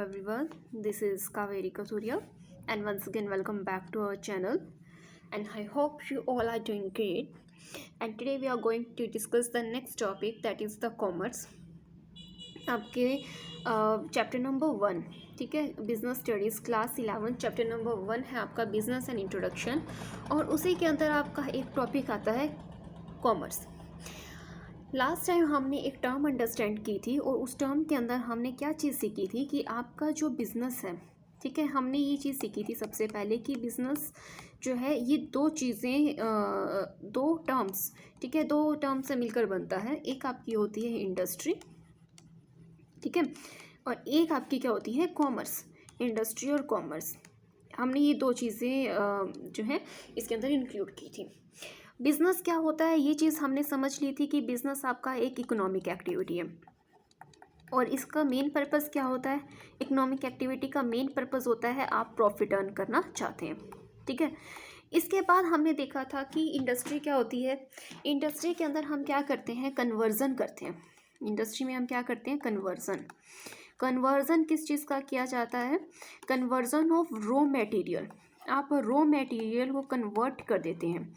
everyone. This is Kaveri Kasuria, and once again, welcome back to our channel. And I hope you all are doing great. And today we are going to discuss the next topic, that is the commerce. आपके chapter number 1, ठीक है, business studies class 11 chapter number 1 है आपका business and introduction, और उसी के अंदर आपका एक टॉपिक आता है कॉमर्स। लास्ट टाइम हमने एक टर्म अंडरस्टैंड की थी, और उस टर्म के अंदर हमने क्या चीज़ सीखी थी कि आपका जो बिज़नेस है, ठीक है, हमने ये चीज़ सीखी थी सबसे पहले कि बिज़नेस जो है ये दो चीज़ें, दो टर्म्स, ठीक है, दो टर्म से मिलकर बनता है। एक आपकी होती है इंडस्ट्री, ठीक है, और एक आपकी क्या होती है, कॉमर्स। इंडस्ट्री और कॉमर्स, हमने ये दो चीज़ें जो है इसके अंदर इंक्लूड की थी। बिज़नेस क्या होता है, ये चीज़ हमने समझ ली थी कि बिज़नेस आपका एक इकोनॉमिक एक्टिविटी है, और इसका मेन पर्पस क्या होता है, इकोनॉमिक एक्टिविटी का मेन पर्पस होता है आप प्रॉफिट अर्न करना चाहते हैं, ठीक है। इसके बाद हमने देखा था कि इंडस्ट्री क्या होती है। इंडस्ट्री के अंदर हम क्या करते हैं, कन्वर्ज़न करते हैं। इंडस्ट्री में हम क्या करते हैं, कन्वर्ज़न। कन्वर्ज़न किस चीज़ का किया जाता है, कन्वर्ज़न ऑफ रॉ मटेरियल। आप रॉ मटेरियल को कन्वर्ट कर देते हैं,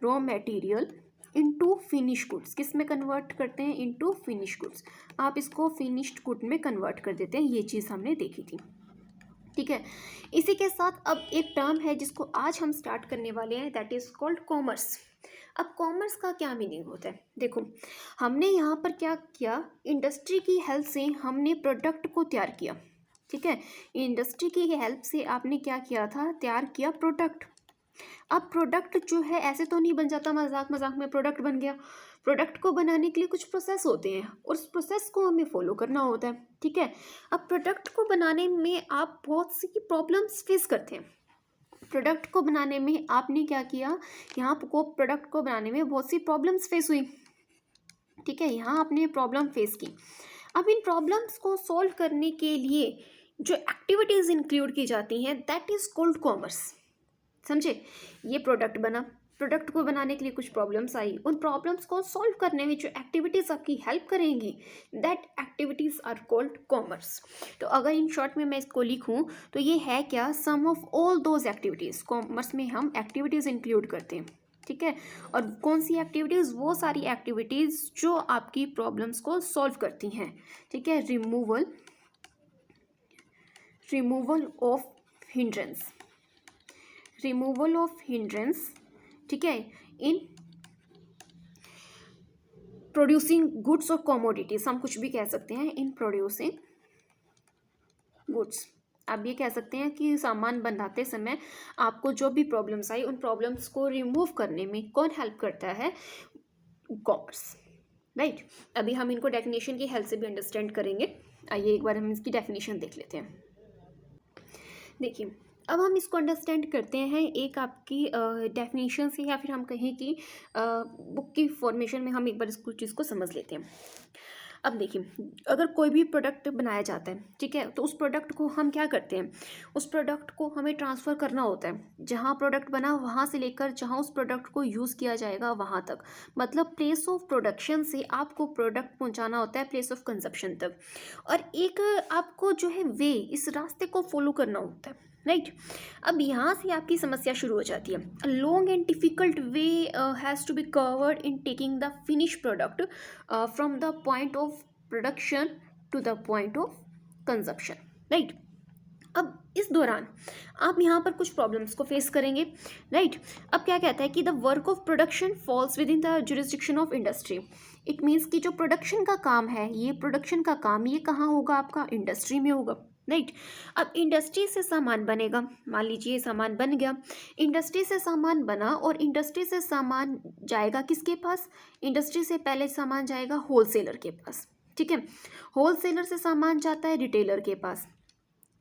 raw material into finish goods. किस में कन्वर्ट करते हैं, इनटू फिनिश गुड्स। आप इसको फिनिश्ड गुड में कन्वर्ट कर देते हैं, ये चीज़ हमने देखी थी, ठीक है। इसी के साथ अब एक टर्म है जिसको आज हम स्टार्ट करने वाले हैं, दैट इज़ कॉल्ड कॉमर्स। अब कॉमर्स का क्या मीनिंग होता है, देखो हमने यहाँ पर क्या किया, इंडस्ट्री की हेल्प से हमने प्रोडक्ट को तैयार किया, ठीक है। इंडस्ट्री की हेल्प से आपने क्या किया था, तैयार किया प्रोडक्ट। अब प्रोडक्ट जो है ऐसे तो नहीं बन जाता मजाक मजाक में प्रोडक्ट बन गया। प्रोडक्ट को बनाने के लिए कुछ प्रोसेस होते हैं, और उस प्रोसेस को हमें फॉलो करना होता है, ठीक है। अब प्रोडक्ट को बनाने में आप बहुत सी प्रॉब्लम्स फेस करते हैं। प्रोडक्ट को बनाने में आपने क्या किया, यहाँ को प्रोडक्ट को बनाने में बहुत सी प्रॉब्लम्स फेस हुई, ठीक है। यहाँ आपने प्रॉब्लम फेस की। अब इन प्रॉब्लम्स को सॉल्व करने के लिए जो एक्टिविटीज़ इंक्लूड की जाती हैं, दैट इज़ कॉल्ड कॉमर्स। समझे, ये प्रोडक्ट बना, प्रोडक्ट को बनाने के लिए कुछ प्रॉब्लम्स आई, उन प्रॉब्लम्स को सॉल्व करने में जो एक्टिविटीज़ आपकी हेल्प करेंगी, that activities are called commerce. तो अगर इन शॉर्ट में मैं इसको लिखूं तो ये है क्या, sum of all those activities. Commerce में हम एक्टिविटीज़ इंक्लूड करते हैं, ठीक है। और कौन सी एक्टिविटीज़, वो सारी एक्टिविटीज़ जो आपकी प्रॉब्लम्स को सॉल्व करती हैं, ठीक है। Removal of hindrance, removal of hindrance, ठीक है, इन प्रोड्यूसिंग गुड्स और कमोडिटीज। हम कुछ भी कह सकते हैं, इन प्रोड्यूसिंग गुड्स। आप ये कह सकते हैं कि सामान बनाते समय आपको जो भी प्रॉब्लम्स आई, उन प्रॉब्लम्स को रिमूव करने में कौन हेल्प करता है, कॉमर्स, राइट। अभी हम इनको डेफिनेशन की हेल्प से भी अंडरस्टैंड करेंगे। आइए एक बार हम इसकी डेफिनेशन देख लेते हैं। देखिए, अब हम इसको अंडरस्टैंड करते हैं एक आपकी डेफिनेशन से, या फिर हम कहें कि बुक की फॉर्मेशन में हम एक बार इसको चीज़ को समझ लेते हैं। अब देखिए, अगर कोई भी प्रोडक्ट बनाया जाता है, ठीक है, तो उस प्रोडक्ट को हम क्या करते हैं, उस प्रोडक्ट को हमें ट्रांसफ़र करना होता है। जहाँ प्रोडक्ट बना वहाँ से लेकर जहाँ उस प्रोडक्ट को यूज़ किया जाएगा वहाँ तक, मतलब प्लेस ऑफ प्रोडक्शन से आपको प्रोडक्ट पहुँचाना होता है प्लेस ऑफ कंजप्शन तक। और एक आपको जो है वे, इस रास्ते को फॉलो करना होता है, राइट। अब यहाँ से आपकी समस्या शुरू हो जाती है। Long and difficult way has to be covered in taking the finish product from the point of production to the point of consumption, right. अब इस दौरान आप यहाँ पर कुछ प्रॉब्लम्स को फेस करेंगे, राइट। अब क्या कहता है कि the work of production falls within the jurisdiction of industry. It means कि जो प्रोडक्शन का काम है, ये प्रोडक्शन का काम ये कहाँ होगा, आपका इंडस्ट्री में होगा, राइट। अब इंडस्ट्री से सामान बनेगा, मान लीजिए सामान बन गया, इंडस्ट्री से सामान बना, और इंडस्ट्री से सामान जाएगा किसके पास, इंडस्ट्री से पहले सामान जाएगा होलसेलर के पास, ठीक है। होलसेलर से सामान जाता है रिटेलर के पास।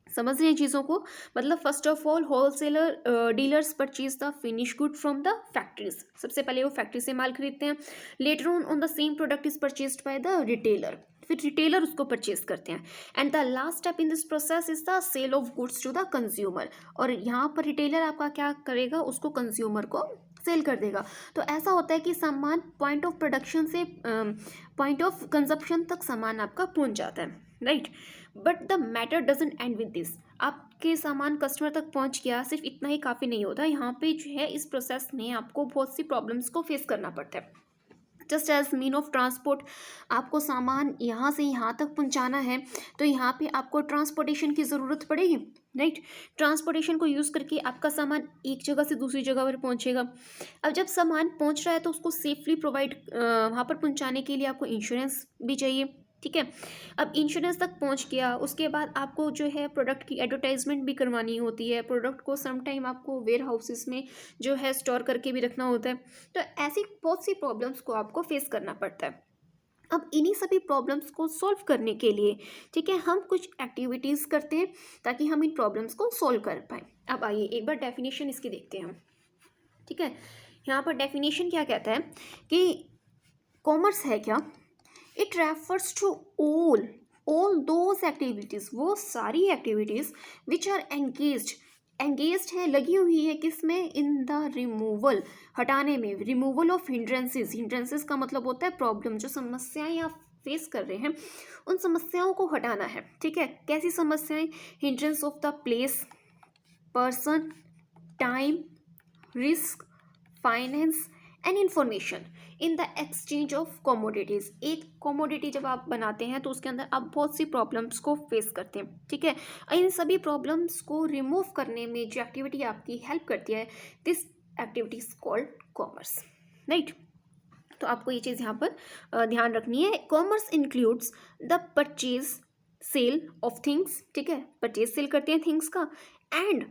समझ रहे हैं चीज़ों को, मतलब first of all wholesaler dealers purchase the finish good from the factories. सबसे पहले वो फैक्ट्री से माल खरीदते हैं। Later on the same product is purchased by the retailer, फिर रिटेलर उसको परचेज करते हैं। And the last step in this process is the sale of goods to the consumer. और यहाँ पर रिटेलर आपका क्या करेगा, उसको कंज्यूमर को सेल कर देगा। तो ऐसा होता है कि सामान पॉइंट ऑफ प्रोडक्शन से पॉइंट ऑफ कंजप्शन तक सामान आपका पहुँच जाता है, right. But the matter doesn't and with this. आपके सामान कस्टमर तक पहुंच गया, सिर्फ इतना ही काफ़ी नहीं होता। यहाँ पे जो है इस प्रोसेस में आपको बहुत सी प्रॉब्लम्स को फेस करना पड़ता है। Just as mean of transport, आपको सामान यहाँ से यहाँ तक पहुँचाना है तो यहाँ पे आपको ट्रांसपोर्टेशन की ज़रूरत पड़ेगी, राइट। ट्रांसपोर्टेशन को यूज़ करके आपका सामान एक जगह से दूसरी जगह पर पहुँचेगा। अब जब सामान पहुँच रहा है तो उसको सेफली प्रोवाइड वहाँ पर पहुँचाने के लिए आपको इंश्योरेंस भी चाहिए, ठीक है। अब इंश्योरेंस तक पहुंच गया, उसके बाद आपको जो है प्रोडक्ट की एडवर्टाइजमेंट भी करवानी होती है। प्रोडक्ट को सम टाइम आपको वेयर हाउसेस में जो है स्टोर करके भी रखना होता है। तो ऐसी बहुत सी प्रॉब्लम्स को आपको फेस करना पड़ता है। अब इन्हीं सभी प्रॉब्लम्स को सॉल्व करने के लिए, ठीक है, हम कुछ एक्टिविटीज़ करते हैं ताकि हम इन प्रॉब्लम्स को सॉल्व कर पाएँ। अब आइए एक बार डेफिनेशन इसकी देखते हैं हम, ठीक है। यहाँ पर डेफिनेशन क्या कहता है कि कॉमर्स है क्या, it refers to all those activities, वो सारी एक्टिविटीज़ विच आर एंगेज्ड है, लगी हुई है किसमें, इन द रिमूवल, हटाने में, रिमूवल ऑफ हिंड्रेंसेस का मतलब होता है प्रॉब्लम, जो समस्याएं आप फेस कर रहे हैं उन समस्याओं को हटाना है, ठीक है। कैसी समस्याएं, hindrance of the place, person, time, risk, finance and information in the exchange of commodities. एक कमोडिटी जब आप बनाते हैं तो उसके अंदर आप बहुत सी प्रॉब्लम्स को फेस करते हैं, ठीक है। इन सभी प्रॉब्लम्स को रिमूव करने में जो एक्टिविटी आपकी हेल्प करती है, this activity is called commerce, right. तो आपको ये चीज़ यहाँ पर ध्यान रखनी है। Commerce includes the purchase sale of things, ठीक है, परचेज सेल करते हैं थिंग्स का, and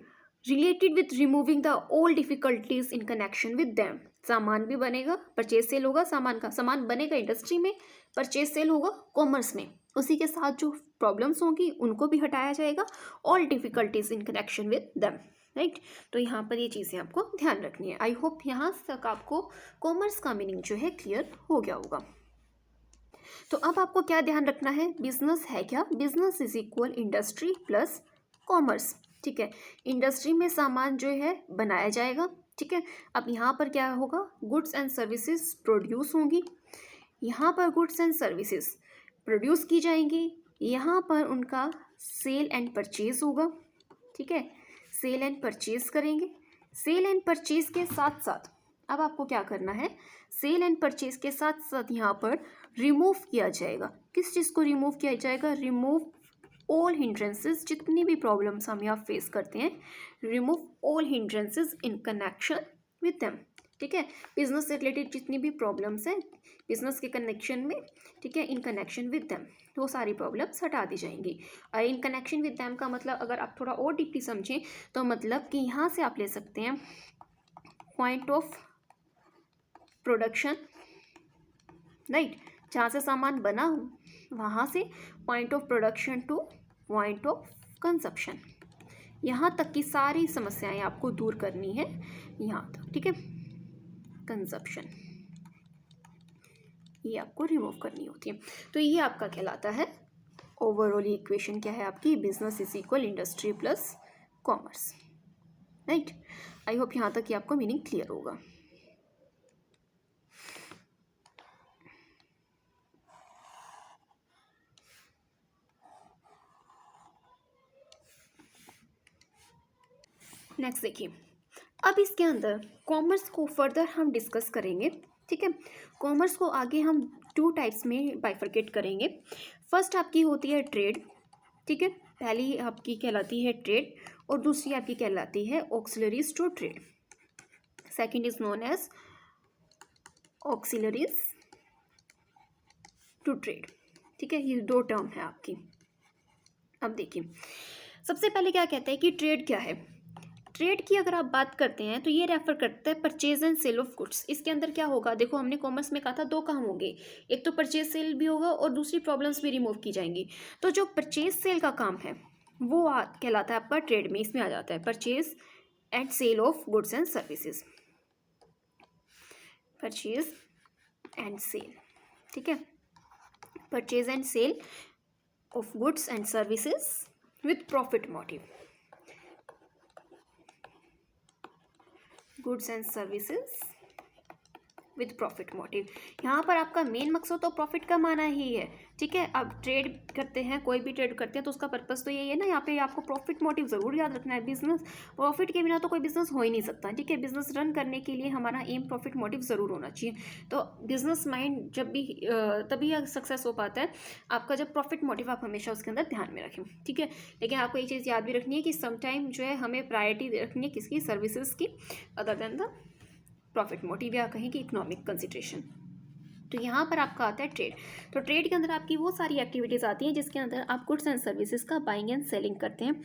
related with removing the all difficulties in connection with them. सामान भी बनेगा, परचेज सेल होगा सामान का, सामान बनेगा इंडस्ट्री में, परचेज सेल होगा कॉमर्स में, उसी के साथ जो प्रॉब्लम्स होंगी उनको भी हटाया जाएगा, all difficulties in connection with them, right. तो यहाँ पर ये चीज़ें आपको ध्यान रखनी है। आई होप यहाँ तक आपको कॉमर्स का मीनिंग जो है क्लियर हो गया होगा। तो अब आपको क्या ध्यान रखना है, बिजनेस है क्या, business is equal industry plus commerce, ठीक है। इंडस्ट्री में सामान जो है बनाया जाएगा, ठीक है। अब यहाँ पर क्या होगा, गुड्स एंड सर्विसेज प्रोड्यूस होंगी, यहाँ पर गुड्स एंड सर्विसेज प्रोड्यूस की जाएंगी, यहाँ पर उनका सेल एंड परचेज होगा, ठीक है। सेल एंड परचेज करेंगे, सेल एंड परचेज के साथ साथ अब आपको क्या करना है, सेल एंड परचेज के साथ साथ यहाँ पर रिमूव किया जाएगा, किस चीज़ को रिमूव किया जाएगा, रिमूव ऑल हिंड्रेंसेस, जितनी भी प्रॉब्लम्स हम यहाँ फेस करते हैं, remove all hindrances in connection with them, ठीक है। बिजनेस से रिलेटेड जितनी भी प्रॉब्लम्स हैं बिजनेस के कनेक्शन में, ठीक है, इन कनेक्शन विद देम, वो सारी प्रॉब्लम्स हटा दी जाएंगी। और इन कनेक्शन विद देम का मतलब अगर आप थोड़ा और डीपली समझें तो मतलब कि यहाँ से आप ले सकते हैं पॉइंट ऑफ प्रोडक्शन, राइट, जहाँ से सामान बना वहाँ से point of production two point of consumption, यहाँ तक की सारी समस्याएं आपको दूर करनी है, यहाँ तक, ठीक है। कंजप्शन ये आपको रिमूव करनी होती है। तो ये आपका कहलाता है ओवरऑल इक्वेशन क्या है आपकी, business is equal industry plus commerce, right. I hope यहाँ तक कि आपको मीनिंग क्लियर होगा। नेक्स्ट देखिए, अब इसके अंदर कॉमर्स को फर्दर हम डिस्कस करेंगे, ठीक है। कॉमर्स को आगे हम 2 टाइप्स में बाइफरकेट करेंगे। फर्स्ट आपकी होती है ट्रेड, ठीक है, पहली आपकी कहलाती है ट्रेड और दूसरी आपकी कहलाती है auxiliaries to trade. Second is known as auxiliaries to trade, ठीक है। ये 2 टर्म है आपकी। अब देखिए, सबसे पहले क्या कहता है कि ट्रेड क्या है। ट्रेड की अगर आप बात करते हैं तो ये रेफर करता है purchase and sale of goods. इसके अंदर क्या होगा, देखो हमने कॉमर्स में कहा था 2 काम होंगे, एक तो परचेज सेल भी होगा और दूसरी प्रॉब्लम्स भी रिमूव की जाएंगी। तो जो परचेज सेल का काम है वो कहलाता है आपका ट्रेड में, इसमें आ जाता है purchase and sale of goods and services, purchase and sale, ठीक है, purchase and sale of goods and services with profit motive, goods and services with profit motive. यहाँ पर आपका मेन मकसद तो प्रॉफिट कमाना ही है, ठीक है। अब ट्रेड करते हैं, कोई भी ट्रेड करते हैं तो उसका पर्पस तो यही है ना, यहाँ पे आपको प्रॉफिट मोटिव ज़रूर याद रखना है। बिजनेस प्रॉफिट के बिना तो कोई बिजनेस हो ही नहीं सकता, ठीक है। बिजनेस रन करने के लिए हमारा एम प्रॉफिट मोटिव ज़रूर होना चाहिए। तो बिजनेस माइंड जब भी तभी सक्सेस हो पाता है आपका, जब प्रॉफिट मोटिव आप हमेशा उसके अंदर ध्यान में रखें, ठीक है। लेकिन आपको एक चीज़ याद भी रखनी है कि समटाइम जो है हमें प्रायोरिटी रखनी है किसकी, सर्विसेज की, other than the profit motive या कहें कि इकोनॉमिक कंसिडरेशन। तो यहाँ पर आपका आता है ट्रेड। तो ट्रेड के अंदर आपकी वो सारी एक्टिविटीज़ आती हैं जिसके अंदर आप गुड्स एंड सर्विसेज का बाइंग एंड सेलिंग करते हैं।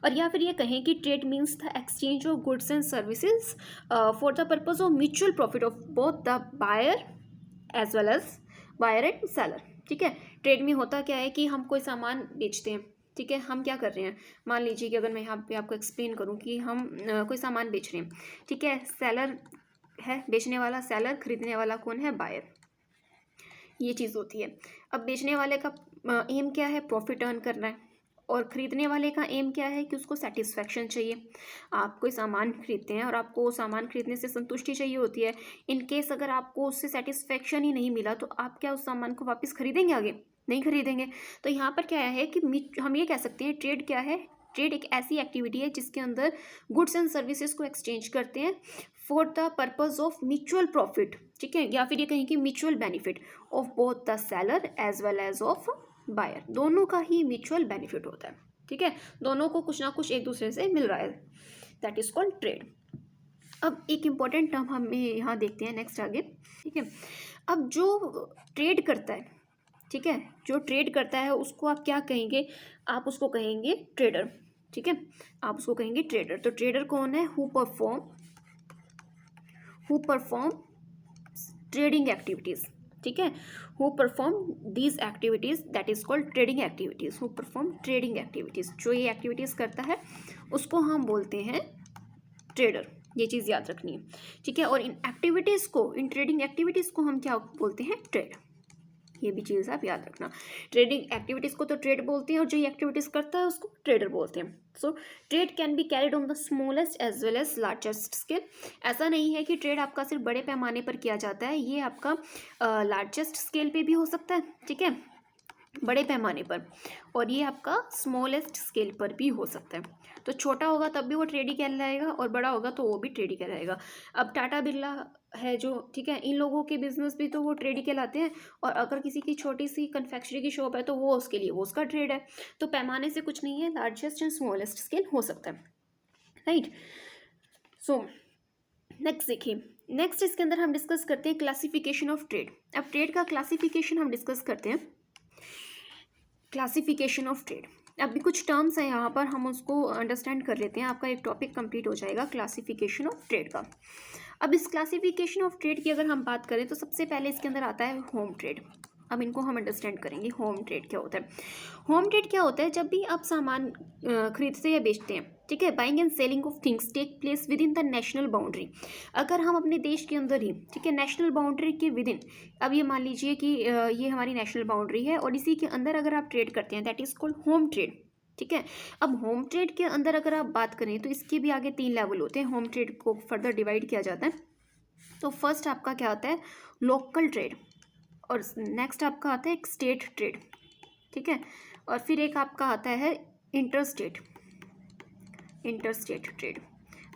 और या फिर ये कहें कि trade means the exchange of goods and services for the purpose of mutual profit of both the buyer as well as buyer and seller, ठीक है। ट्रेड में होता क्या है कि हम कोई सामान बेचते हैं, ठीक है। हम क्या कर रहे हैं, मान लीजिए कि अगर मैं यहाँ पे आपको एक्सप्लेन करूँ कि हम कोई सामान बेच रहे हैं, ठीक है। सेलर है बेचने वाला, सेलर, खरीदने वाला कौन है, बायर, ये चीज़ होती है। अब बेचने वाले का एम क्या है, प्रॉफिट अर्न करना है, और ख़रीदने वाले का एम क्या है कि उसको सेटिस्फेक्शन चाहिए। आप कोई सामान खरीदते हैं और आपको वो सामान खरीदने से संतुष्टि चाहिए होती है। इन केस अगर आपको उससे सेटिस्फेक्शन ही नहीं मिला तो आप क्या उस सामान को वापस खरीदेंगे, आगे नहीं खरीदेंगे। तो यहाँ पर क्या है कि हम ये कह सकते हैं ट्रेड क्या है, ट्रेड एक ऐसी एक्टिविटी है जिसके अंदर गुड्स एंड सर्विसेज को एक्सचेंज करते हैं for the purpose of mutual profit, ठीक है। या फिर ये कहें कि mutual benefit of both the seller as well as of buyer, दोनों का ही म्यूचुअल बेनिफिट होता है, ठीक है। दोनों को कुछ ना कुछ एक दूसरे से मिल रहा है, दैट इज कॉल्ड ट्रेड। अब एक इम्पॉर्टेंट टर्म हमें यहाँ देखते हैं नेक्स्ट आगे, ठीक है। अब जो ट्रेड करता है, ठीक है, जो ट्रेड करता है उसको आप क्या कहेंगे, आप उसको कहेंगे ट्रेडर, ठीक है। आप उसको कहेंगे ट्रेडर। तो ट्रेडर कौन है, हु परफॉर्म ट्रेडिंग एक्टिविटीज़, ठीक है। Who perform these activities that is called trading activities, who perform trading activities, जो ये एक्टिविटीज़ करता है उसको हम बोलते हैं ट्रेडर। ये चीज़ याद रखनी है, ठीक है। और इन एक्टिविटीज़ को, इन ट्रेडिंग एक्टिविटीज़ को हम क्या बोलते हैं, ट्रेड। ये भी चीज़ आप याद रखना। ट्रेडिंग एक्टिविटीज़ को तो ट्रेड बोलते हैं और जो ये एक्टिविटीज़ करता है उसको ट्रेडर बोलते हैं। So trade can be carried on the smallest as well as largest scale. ऐसा नहीं है कि ट्रेड आपका सिर्फ बड़े पैमाने पर किया जाता है, ये आपका लार्जेस्ट स्केल पे भी हो सकता है, ठीक है, बड़े पैमाने पर, और ये आपका स्मॉलेस्ट स्केल पर भी हो सकता है। तो छोटा होगा तब भी वो ट्रेड ही कहलाएगा और बड़ा होगा तो वो भी ट्रेड ही कहलाएगा। अब टाटा बिरला है जो, ठीक है, इन लोगों के बिजनेस भी तो वो ट्रेड ही कहलाते हैं। और अगर किसी की छोटी सी कन्फेक्शनरी की शॉप है तो वो उसके लिए वो उसका ट्रेड है। तो पैमाने से कुछ नहीं है, लार्जेस्ट एंड स्मॉलेस्ट स्केल हो सकता है, राइट। सो नेक्स्ट देखिए, नेक्स्ट इसके अंदर हम डिस्कस करते हैं क्लासिफिकेशन ऑफ ट्रेड। अब ट्रेड का क्लासिफिकेशन हम डिस्कस करते हैं, क्लासिफिकेशन ऑफ ट्रेड। अभी कुछ टर्म्स हैं यहाँ पर, हम उसको अंडरस्टैंड कर लेते हैं, आपका एक टॉपिक कंप्लीट हो जाएगा क्लासिफिकेशन ऑफ ट्रेड का। अब इस क्लासिफिकेशन ऑफ ट्रेड की अगर हम बात करें तो सबसे पहले इसके अंदर आता है होम ट्रेड। अब इनको हम अंडरस्टैंड करेंगे, होम ट्रेड क्या होता है। होम ट्रेड क्या होता है, जब भी आप सामान खरीदते या बेचते हैं, ठीक है, buying and selling of things take place within the national boundary. अगर हम अपने देश के अंदर ही, ठीक है, नेशनल बाउंड्री के विद इन, अब ये मान लीजिए कि ये हमारी नेशनल बाउंड्री है और इसी के अंदर अगर आप ट्रेड करते हैं that is called home trade, ठीक है। अब होम ट्रेड के अंदर अगर आप बात करें तो इसके भी आगे 3 लेवल होते हैं, होम ट्रेड को फर्दर डिवाइड किया जाता है। तो फर्स्ट आपका क्या आता है, लोकल ट्रेड, और नेक्स्ट आपका आता है एक स्टेट ट्रेड, ठीक है, और फिर एक आपका आता है इंटरस्टेट ट्रेड।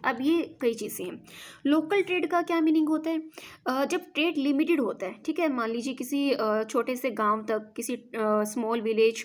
अब ये कई चीज़ें हैं। लोकल ट्रेड का क्या मीनिंग होता है, जब ट्रेड लिमिटेड होता है, ठीक है, मान लीजिए किसी छोटे से गांव तक, किसी स्मॉल विलेज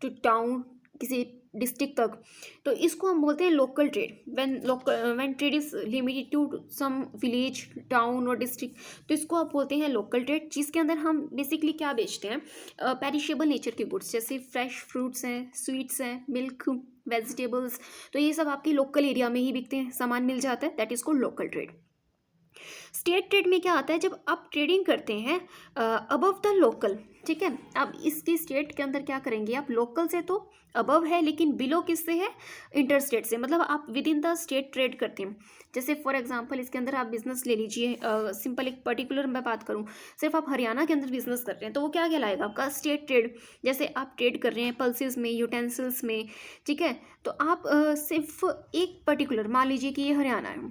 टू टाउन, किसी डिस्ट्रिक्ट तक, तो इसको हम बोलते हैं local trade. When trade is limited to some village, town और डिस्ट्रिक्ट, तो इसको आप बोलते हैं लोकल ट्रेड, जिसके अंदर हम बेसिकली क्या बेचते हैं, पेरिशेबल नेचर के गुड्स, जैसे फ्रेश फ्रूट्स हैं, स्वीट्स हैं, मिल्क, वेजिटेबल्स, तो ये सब आपकी लोकल एरिया में ही बिकते हैं, सामान मिल जाता है, that is called local trade. State trade में क्या आता है, जब आप ट्रेडिंग करते हैं अबव द लोकल, ठीक है। अब इसकी स्टेट के अंदर क्या करेंगे आप, लोकल से तो अबव है लेकिन बिलो किससे है, इंटरस्टेट से, मतलब आप with in the state trade करते हैं। जैसे फॉर एग्जांपल इसके अंदर आप बिजनेस ले लीजिए, सिंपल एक पर्टिकुलर मैं बात करूं, सिर्फ आप हरियाणा के अंदर बिजनेस कर रहे हैं तो वो क्या कहलाएगा आपका, स्टेट ट्रेड। जैसे आप ट्रेड कर रहे हैं पल्सेस में, यूटेंसिल्स में, ठीक है, तो आप सिर्फ एक पर्टिकुलर, मान लीजिए कि ये हरियाणा है,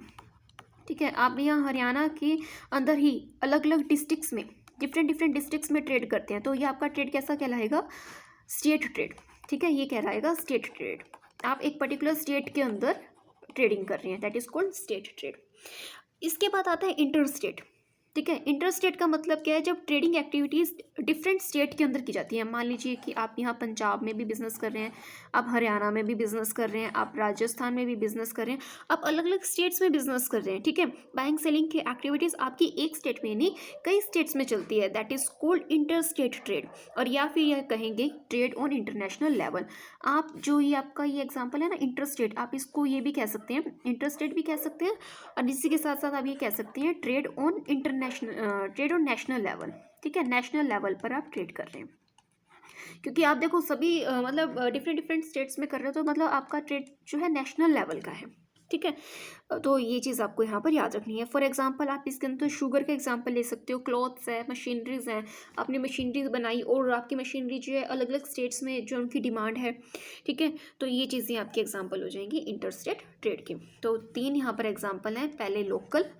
ठीक है, आप यहाँ हरियाणा के अंदर ही अलग अलग डिस्ट्रिक्ट्स में, डिफरेंट डिफरेंट डिस्ट्रिक्ट्स में ट्रेड करते हैं, तो ये आपका ट्रेड कैसा कहलाएगा? State trade. ठीक है, ये कहलाएगा स्टेट ट्रेड। आप एक पर्टिकुलर स्टेट के अंदर ट्रेडिंग कर रहे हैं, that is called state trade. इसके बाद आता है इंटर स्टेट। ठीक है, इंटर स्टेट का मतलब क्या है? जब ट्रेडिंग एक्टिविटीज़ डिफरेंट स्टेट के अंदर की जाती है। मान लीजिए कि आप यहाँ पंजाब में भी बिजनेस कर रहे हैं, आप हरियाणा में भी बिजनेस कर रहे हैं, आप राजस्थान में भी बिजनेस कर रहे हैं, आप अलग अलग स्टेट्स में बिजनेस कर रहे हैं। ठीक है, बाइंग सेलिंग की एक्टिविटीज़ आपकी एक स्टेट में नहीं कई स्टेट्स में चलती है, that is called inter state trade. और या फिर यह कहेंगे ट्रेड ऑन इंटरनेशनल लेवल। आप जो ये आपका ये एग्जाम्पल है ना इंटर स्टेट, आप इसको ये भी कह सकते हैं, इंटर स्टेट भी कह सकते हैं, और इसी के साथ साथ आप ये कह सकते हैं trade on trade on national level. ठीक है, नेशनल लेवल पर आप ट्रेड कर रहे हैं, क्योंकि आप देखो सभी मतलब डिफरेंट डिफरेंट स्टेट्स में कर रहे हो, तो मतलब आपका ट्रेड जो है नेशनल लेवल का है। ठीक है, तो ये चीज़ आपको यहाँ पर याद रखनी है। फॉर एग्जांपल आप इसके अंदर शुगर का एग्जांपल ले सकते हो, क्लॉथ्स है, मशीनरीज हैं, आपने मशीनरीज बनाई और आपकी मशीनरी जो है अलग अलग स्टेट्स में जो उनकी डिमांड है। ठीक है, तो ये चीज़ें आपकी एग्जांपल हो जाएंगी इंटर स्टेट ट्रेड की। तो 3 यहाँ पर एग्जाम्पल हैं, पहले लोकल,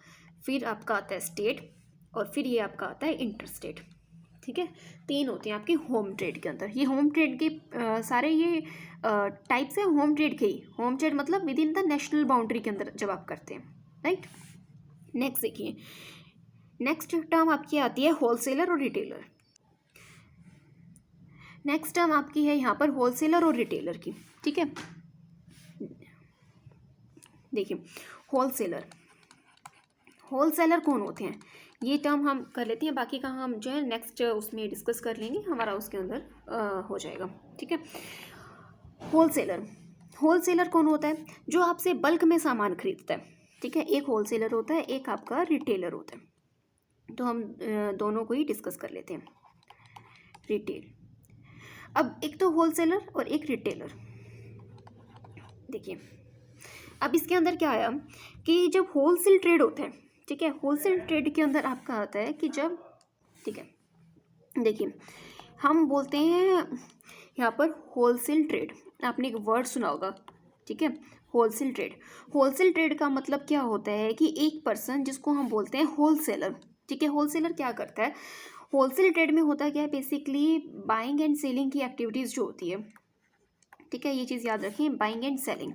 फिर आपका आता है स्टेट, और फिर ये आपका आता है इंटर स्टेट। ठीक है, 3 होते हैं आपके होम ट्रेड के अंदर। ये होम ट्रेड के सारे ये टाइप्स हैं होम ट्रेड के ही। होम ट्रेड मतलब with in the national boundary के अंदर जब आप करते हैं, राइट। नेक्स्ट देखिए, नेक्स्ट टर्म आपकी आती है होलसेलर और रिटेलर। नेक्स्ट टर्म आपकी है यहाँ पर होलसेलर और रिटेलर की। ठीक है, देखिए होलसेलर, होलसेलर कौन होते हैं ये टर्म हम कर लेते हैं, बाकी का हम जो है नेक्स्ट उसमें डिस्कस कर लेंगे, हमारा उसके अंदर हो जाएगा। ठीक है, होलसेलर, होलसेलर कौन होता है? जो आपसे बल्क में सामान खरीदता है। ठीक है, एक होलसेलर होता है, एक आपका रिटेलर होता है। तो हम दोनों को ही डिस्कस कर लेते हैं। रिटेल, अब एक तो होलसेलर और एक रिटेलर। देखिए अब इसके अंदर क्या आया कि जब होलसेल ट्रेड होता है, ठीक है, होलसेल ट्रेड के अंदर आपका आता है कि जब, ठीक है, देखिए हम बोलते हैं यहाँ पर होलसेल ट्रेड, आपने एक वर्ड सुना होगा। ठीक है, होलसेल ट्रेड, होलसेल ट्रेड का मतलब क्या होता है कि एक पर्सन जिसको हम बोलते हैं होलसेलर। ठीक है, होलसेलर क्या करता है? होलसेल ट्रेड में होता क्या है? बेसिकली बाइंग एंड सेलिंग की एक्टिविटीज़ जो होती है। ठीक है, ये चीज़ याद रखें, buying and selling.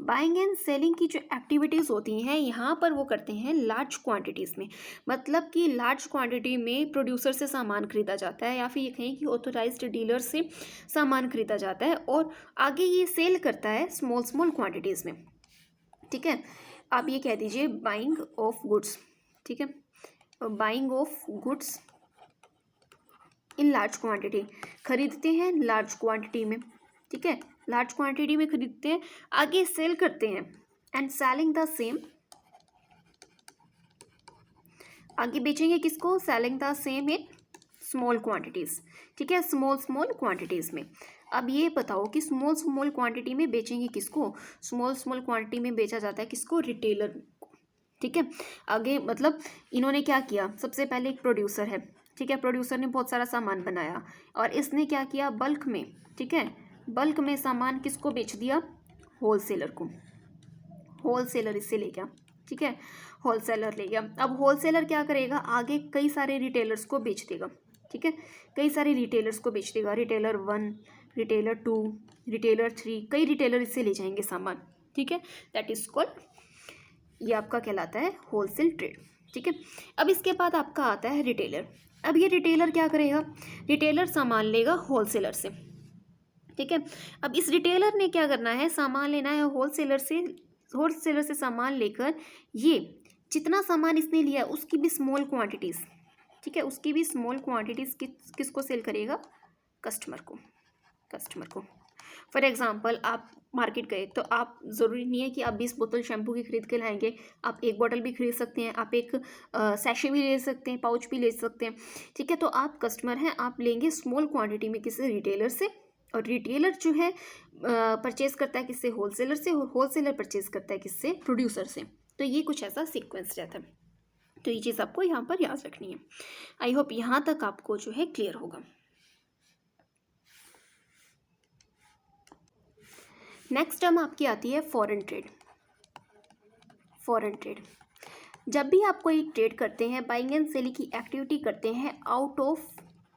Buying and selling की जो एक्टिविटीज़ होती हैं यहाँ पर वो करते हैं लार्ज क्वांटिटीज़ में, मतलब कि लार्ज क्वांटिटी में प्रोड्यूसर से सामान खरीदा जाता है, या फिर ये कहें कि ऑथोराइज्ड डीलर से सामान खरीदा जाता है, और आगे ये सेल करता है स्मॉल स्मॉल क्वांटिटीज़ में। ठीक है, आप ये कह दीजिए बाइंग ऑफ गुड्स। ठीक है, buying of goods in large quantity, खरीदते हैं लार्ज क्वांटिटी में। ठीक है, लार्ज क्वांटिटी में खरीदते हैं, आगे सेल करते हैं, एंड सेलिंग द सेम, आगे बेचेंगे किसको? Selling the same in small quantities. ठीक है, स्मॉल स्मॉल क्वांटिटीज़ में। अब ये बताओ कि स्मॉल स्मॉल क्वांटिटी में बेचेंगे किसको? स्मॉल स्मॉल क्वांटिटी में बेचा जाता है किसको? रिटेलर को। ठीक है, आगे मतलब इन्होंने क्या किया? सबसे पहले एक प्रोड्यूसर है, ठीक है, प्रोड्यूसर ने बहुत सारा सामान बनाया और इसने क्या किया? बल्क में, ठीक है, बल्क में सामान किसको बेच दिया? होलसेलर को। होलसेलर इससे ले गया, ठीक है, होलसेलर ले गया। अब होलसेलर क्या करेगा? आगे कई सारे रिटेलर्स को बेच देगा। ठीक है, कई सारे रिटेलर्स को बेच देगा, रिटेलर 1, रिटेलर 2, रिटेलर 3, कई रिटेलर इससे ले जाएंगे सामान। ठीक है, दैट इज कॉल्ड, ये आपका कहलाता है होलसेल ट्रेड। ठीक है, अब इसके बाद आपका आता है रिटेलर। अब ये रिटेलर क्या करेगा? रिटेलर सामान लेगा होलसेलर से। ठीक है, अब इस रिटेलर ने क्या करना है? सामान लेना है होलसेलर से, होलसेलर से सामान लेकर ये जितना सामान इसने लिया उसकी भी स्मॉल क्वांटिटीज़, ठीक है, उसकी भी स्मॉल क्वांटिटीज़ किसको सेल करेगा? कस्टमर को, कस्टमर को। फॉर एग्जांपल आप मार्केट गए तो आप ज़रूरी नहीं है कि आप 20 बोतल शैम्पू की खरीद के लाएंगे, आप एक बोतल भी खरीद सकते हैं, आप एक सैशे भी ले सकते हैं, पाउच भी ले सकते हैं। ठीक है, तो आप कस्टमर हैं, आप लेंगे स्मॉल क्वांटिटी में किसी रिटेलर से, और रिटेलर जो है परचेज़ करता है किससे? होलसेलर से, और होलसेलर परचेज़ करता है किससे? प्रोड्यूसर से। तो ये कुछ ऐसा सीक्वेंस रहता है, तो ये चीज़ आपको यहाँ पर याद रखनी है। आई होप यहाँ तक आपको जो है क्लियर होगा। नेक्स्ट टर्म आपकी आती है फॉरेन ट्रेड। फॉरेन ट्रेड, जब भी आप कोई ट्रेड करते हैं, बाइंग एंड सेलिंग की एक्टिविटी करते हैं आउट ऑफ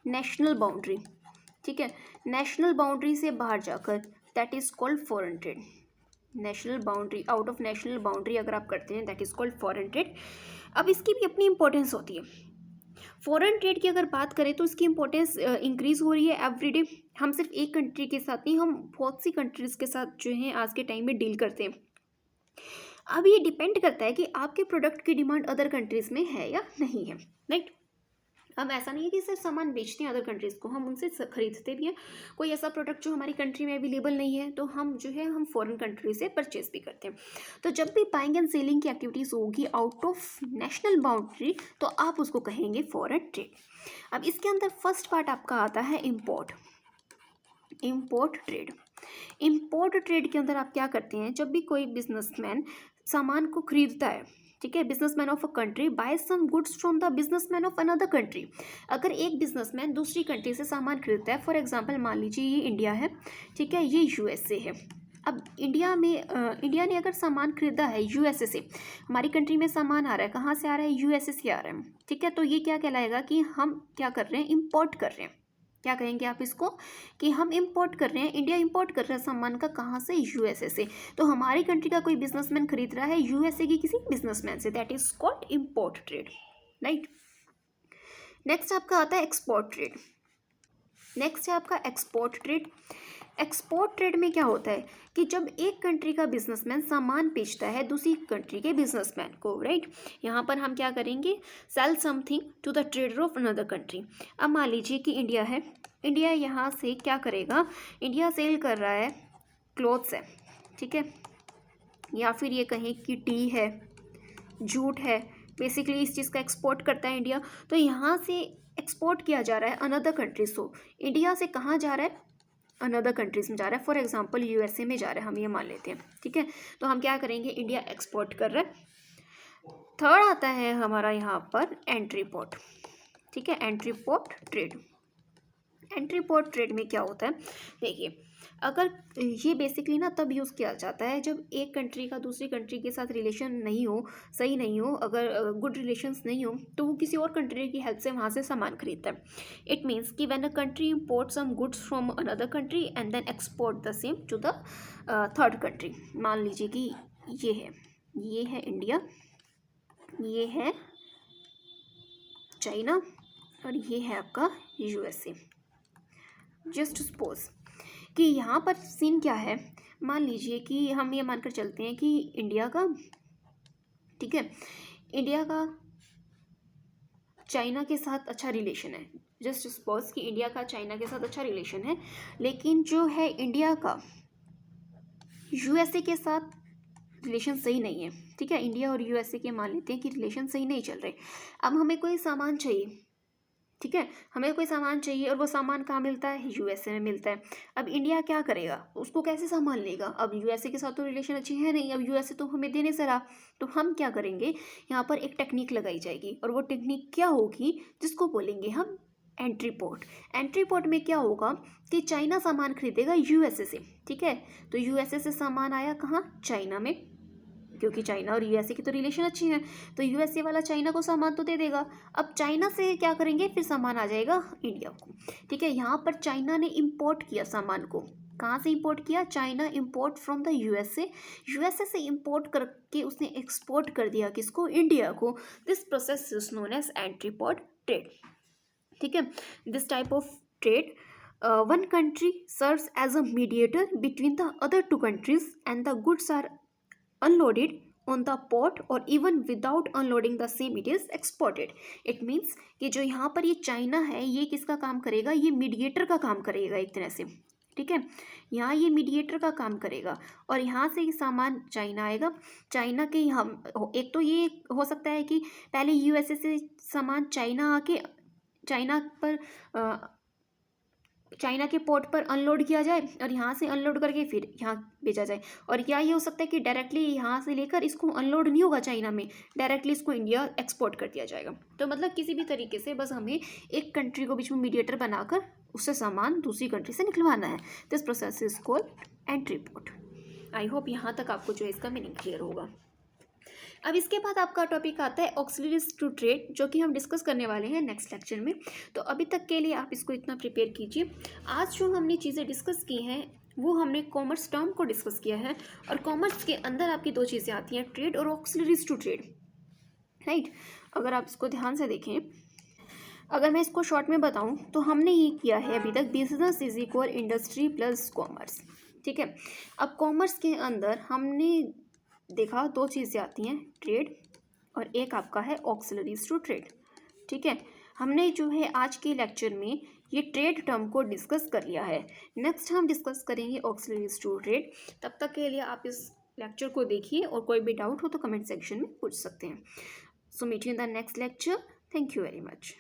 नेशनल बाउंड्री, ठीक है, नेशनल बाउंड्री से बाहर जाकर, that is called foreign trade. National boundary, out of national boundary अगर आप करते हैं that is called foreign trade. अब इसकी भी अपनी इंपॉर्टेंस होती है। फॉरेन ट्रेड की अगर बात करें तो इसकी इंपॉर्टेंस इंक्रीज हो रही है एवरीडे। हम सिर्फ एक कंट्री के साथ नहीं, हम बहुत सी कंट्रीज़ के साथ जो है आज के टाइम में डील करते हैं। अब ये डिपेंड करता है कि आपके प्रोडक्ट की डिमांड अदर कंट्रीज़ में है या नहीं है, राइट। अब ऐसा नहीं है कि सिर्फ सामान बेचते हैं अदर कंट्रीज़ को, हम उनसे खरीदते भी हैं। कोई ऐसा प्रोडक्ट जो हमारी कंट्री में अवेलेबल नहीं है तो हम जो है हम फॉरेन कंट्री से परचेज भी करते हैं। तो जब भी बाइंग एंड सेलिंग की एक्टिविटीज़ होगी आउट ऑफ नेशनल बाउंड्री तो आप उसको कहेंगे फॉरेन ट्रेड। अब इसके अंदर फर्स्ट पार्ट आपका आता है इम्पोर्ट ट्रेड। इम्पोर्ट ट्रेड के अंदर आप क्या करते हैं, जब भी कोई बिजनेसमैन सामान को खरीदता है, ठीक है, businessman of a country buy some goods from the businessman of another country. अगर एक बिजनेसमैन दूसरी कंट्री से सामान खरीदता है, फॉर एग्जांपल मान लीजिए ये इंडिया है, ठीक है, ये यूएसए है। अब इंडिया ने अगर सामान खरीदा है यूएसए से, हमारी कंट्री में सामान आ रहा है, कहाँ से आ रहा है, यूएसए से आ रहा है, ठीक है, तो ये क्या कहलाएगा कि हम क्या कर रहे हैं, इम्पोर्ट कर रहे हैं। क्या कहेंगे आप इसको कि हम इंपोर्ट कर रहे हैं, इंडिया इंपोर्ट कर रहा है सामान का, कहाँ से, यूएसए से। तो हमारी कंट्री का कोई बिजनेसमैन खरीद रहा है यूएसए की किसी बिजनेसमैन से, that is called import trade, right. Next आपका आता है एक्सपोर्ट ट्रेड। नेक्स्ट है आपका एक्सपोर्ट ट्रेड। एक्सपोर्ट ट्रेड में क्या होता है कि जब एक कंट्री का बिजनेसमैन सामान बेचता है दूसरी कंट्री के बिजनेसमैन को, राइट। यहाँ पर हम क्या करेंगे, sell something to the trader of another country. अब मान लीजिए कि इंडिया है, इंडिया यहाँ से क्या करेगा, इंडिया सेल कर रहा है क्लोथ्स है, ठीक है, या फिर ये कहें कि टी है, जूट है, बेसिकली इस चीज़ का एक्सपोर्ट करता है इंडिया। तो यहाँ से एक्सपोर्ट किया जा रहा है अनदर कंट्रीज को। इंडिया से कहाँ जा रहा है, अनदर कंट्रीज में जा रहा है, फॉर एग्जांपल यूएसए में जा रहा है, हम ये मान लेते हैं, ठीक है। तो हम क्या करेंगे, इंडिया एक्सपोर्ट कर रहा है। थर्ड आता है हमारा यहाँ पर एंट्री पोर्ट, ठीक है, entry port trade. Entry port trade में क्या होता है, देखिए, अगर ये बेसिकली ना तब यूज़ किया जाता है जब एक कंट्री का दूसरी कंट्री के साथ रिलेशन नहीं हो, सही नहीं हो, अगर गुड रिलेशंस नहीं हो तो वो किसी और कंट्री की हेल्प से वहाँ से सामान खरीदता है। इट मीन्स कि when a country import some goods from another country and then export the same to the third country. मान लीजिए कि ये है इंडिया, ये है चाइना और ये है आपका यूएसए। जस्ट सपोज कि यहाँ पर सीन क्या है, मान लीजिए कि हम ये मानकर चलते हैं कि इंडिया का, ठीक है, इंडिया का चाइना के साथ अच्छा रिलेशन है। जस्ट सपोज कि इंडिया का चाइना के साथ अच्छा रिलेशन है, लेकिन जो है इंडिया का यूएसए के साथ रिलेशन सही नहीं है, ठीक है। इंडिया और यूएसए के मान लेते हैं कि रिलेशन सही नहीं चल रहे। अब हमें कोई सामान चाहिए, ठीक है, हमें कोई सामान चाहिए और वो सामान कहाँ मिलता है, यूएसए में मिलता है। अब इंडिया क्या करेगा, उसको कैसे सामान लेगा, अब यूएसए के साथ तो रिलेशन अच्छी है नहीं, अब यूएसए तो हमें देने से रहा। तो हम क्या करेंगे, यहाँ पर एक टेक्निक लगाई जाएगी और वो टेक्निक क्या होगी, जिसको बोलेंगे हम एंट्री पोर्ट। एंट्री पोर्ट में क्या होगा कि चाइना सामान खरीदेगा यूएसए से, ठीक है, तो यूएसए से सामान आया कहाँ, चाइना में, क्योंकि चाइना और यूएसए की तो रिलेशन अच्छी है, तो यूएसए वाला चाइना को सामान तो दे देगा। अब चाइना से क्या करेंगे, फिर सामान आ जाएगा इंडिया को, ठीक है। यहाँ पर चाइना ने इंपोर्ट किया सामान को, कहाँ से इंपोर्ट किया, China import from the USA, USA से इंपोर्ट करके उसने एक्सपोर्ट कर दिया किसको, इंडिया को। This process is known as entrepot trade, ठीक है। This type of trade one country serves as a mediator between the other two countries and the goods are unloaded on the port or even without unloading the same it is exported. It means कि जो यहाँ पर ये China है ये किसका काम करेगा, ये मीडिएटर का काम करेगा एक तरह से, ठीक है। यहाँ ये मीडिएटर का काम करेगा और यहाँ से सामान चाइना आएगा। चाइना के हम एक तो ये हो सकता है कि पहले यूएसए से सामान चाइना आके चाइना के पोर्ट पर अनलोड किया जाए और यहाँ से अनलोड करके फिर यहाँ भेजा जाए। और क्या ये हो सकता है कि डायरेक्टली यहाँ से लेकर इसको अनलोड नहीं होगा चाइना में, डायरेक्टली इसको इंडिया एक्सपोर्ट कर दिया जाएगा। तो मतलब किसी भी तरीके से बस हमें एक कंट्री को बीच में मीडिएटर बनाकर उससे सामान दूसरी कंट्री से निकलवाना है। This process is called entry port. I hope यहाँ तक आपको जो है इसका मीनिंग क्लियर होगा। अब इसके बाद आपका टॉपिक आता है ऑक्सिलरीज टू ट्रेड, जो कि हम डिस्कस करने वाले हैं नेक्स्ट लेक्चर में। तो अभी तक के लिए आप इसको इतना प्रिपेयर कीजिए। आज जो हमने चीज़ें डिस्कस की हैं वो हमने कॉमर्स टर्म को डिस्कस किया है, और कॉमर्स के अंदर आपकी दो चीज़ें आती हैं, ट्रेड और ऑक्सिलरीज टू ट्रेड, राइट। अगर आप इसको ध्यान से देखें, अगर मैं इसको शॉर्ट में बताऊं तो हमने ये किया है अभी तक, business is equal industry plus commerce, ठीक है। अब कॉमर्स के अंदर हमने देखा दो चीज़ें आती हैं, ट्रेड और एक आपका है ऑक्सिलरीज टू ट्रेड, ठीक है। हमने जो है आज के लेक्चर में ये ट्रेड टर्म को डिस्कस कर लिया है। नेक्स्ट हम डिस्कस करेंगे ऑक्सिलरीज टू ट्रेड। तब तक के लिए आप इस लेक्चर को देखिए, और कोई भी डाउट हो तो कमेंट सेक्शन में पूछ सकते हैं। So meet you in the next lecture. Thank you very much.